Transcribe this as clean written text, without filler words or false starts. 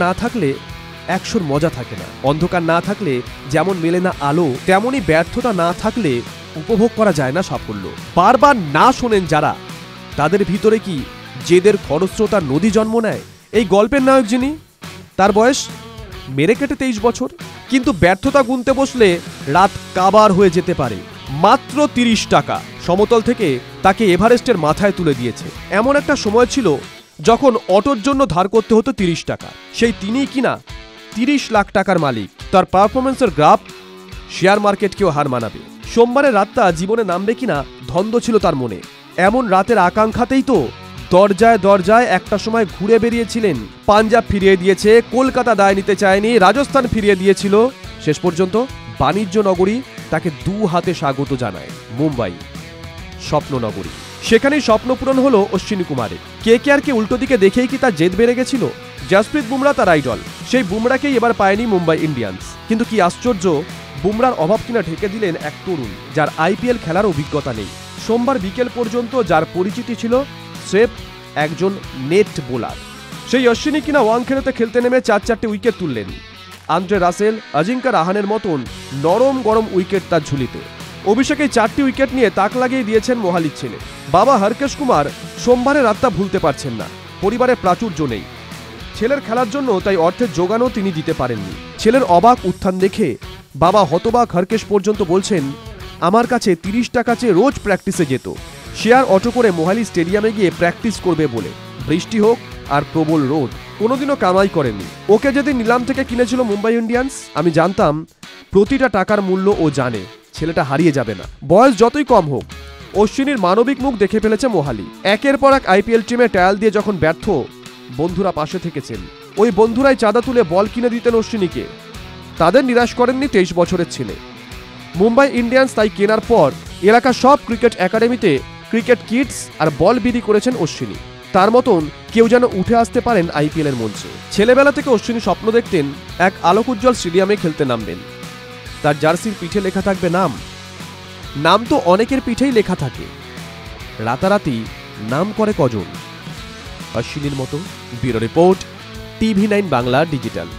না থাকলে 100-র মজা থাকে না। অন্ধকার না থাকলে যেমন মেলে না আলো, তেমনই ব্যর্থতা না থাকলে উপভোগ করা যায় না সাফল্য। বারবার না শোনেন যারা, তাদের ভিতরে কি জেদের খরস্রোতা নদী জন্ম নেয়? এই গল্পের নায়ক যিনি, তার বয়স মেরে কেটে 23 বছর, কিন্তু ব্যর্থতা গুনতে বসলে রাত কাবার হয়ে যেতে পারে। মাত্র 30 টাকা সমতল থেকে তাকে এভারেস্টের মাথায় তুলে দিয়েছে। এমন একটা সময় ছিল যখন অটোর জন্য ধার করতে হতো 30 টাকা। সেই তিনিই কিনা 30 লাখ টাকার মালিক। তার পারফরমেন্সের গ্রাফ শেয়ার মার্কেটকেও হার মানাবে। সোমবারের রাতটা জীবনে নামবে কিনা ধন্দ ছিল তার মনে। এমন রাতের আকাঙ্ক্ষাতেই তো দরজায় দরজায় একটা সময় ঘুরে বেরিয়েছিলেন। পাঞ্জাব ফিরিয়ে দিয়েছে, কলকাতা দায় নিতে চায়নি, রাজস্থান ফিরিয়ে দিয়েছিল। শেষ পর্যন্ত বাণিজ্য নগরী তাকে 2 হাতে স্বাগত জানায়। মুম্বাই স্বপ্ন নগরী, সেখানেই স্বপ্ন পূরণ হলো অশ্বিনী কুমারের। কেকেআরকে উল্টো দিকে দেখেই কি তার জেদ বেড়ে গেছিল? জসপ্রীত বুমরা তার আইডল, সেই বুমরাকেই এবার পায়নি মুম্বাই ইন্ডিয়ান্স। কিন্তু কি আশ্চর্য, বুমরার অভাব কিনা ঢেকে দিলেন এক তরুণ যার আইপিএল খেলার অভিজ্ঞতা নেই। সোমবার বিকেল পর্যন্ত যার পরিচিতি ছিল স্রেফ একজন নেট বোলার, সেই অশ্বিনী কিনা ওয়াংখেড়েতে খেলতে নেমে 4-4টে উইকেট তুললেন। আন্দ্রে রাসেল, অজিঙ্কা রাহানের মতন নরম গরম উইকেট তার ঝুলিতে। অভিষেকেই 4টি উইকেট নিয়ে তাক লাগিয়ে দিয়েছেন মোহালির ছেলে। বাবা হরকেশ কুমার সোমবারের রাতটা ভুলতে পারছেন না। পরিবারে প্রাচুর্য নেই, ছেলের খেলার জন্য তাই অর্থের যোগানও তিনি দিতে পারেননি। ছেলের অবাক উত্থান দেখে বাবা হতবাক হরকেশ পর্যন্ত বলছেন, আমার কাছে 30 টাকা চেয়ে রোজ প্র্যাকটিসে যেত, শেয়ার অটো করে মোহালি স্টেডিয়ামে গিয়ে প্র্যাকটিস করবে বলে। বৃষ্টি হোক আর প্রবল রোদ, কোনোদিনও কামাই করেনি। ওকে যেদিন নিলাম থেকে কিনেছিল মুম্বাই ইন্ডিয়ান্স, আমি জানতাম প্রতিটা টাকার মূল্য ও জানে ছেলেটা হারিয়ে যাবে না, বয়স যতই কম হোক। অশ্বিনীর মানবিক মুখ দেখে ফেলেছে মোহালি। একের পর এক আইপিএল টিমে ট্রায়াল দিয়ে যখন ব্যর্থ, বন্ধুরা পাশে থেকেছেন। ওই বন্ধুরাই চাঁদা তুলে বল কিনে দিতেন অশ্বিনীকে। তাদের নিরাশ করেননি 23 বছরের ছেলে। মুম্বাই ইন্ডিয়ান্স তাই কেনার পর এলাকার সব ক্রিকেট একাডেমিতে ক্রিকেট কিটস আর বল বিলি করেছেন অশ্বিনী। তার মতন কেউ যেন উঠে আসতে পারেন আইপিএলের মঞ্চে। ছেলেবেলা থেকে অশ্বিনী স্বপ্ন দেখতেন এক আলোকোজ্জ্বল স্টেডিয়ামে খেলতে নামবেন। তার জার্সির পিঠে লেখা থাকবে নাম। নাম তো অনেকের পিঠেই লেখা থাকে, রাতারাতি নাম করে কজন? অশ্বিনীর মতো। Bureau report, TV9 Bangla digital.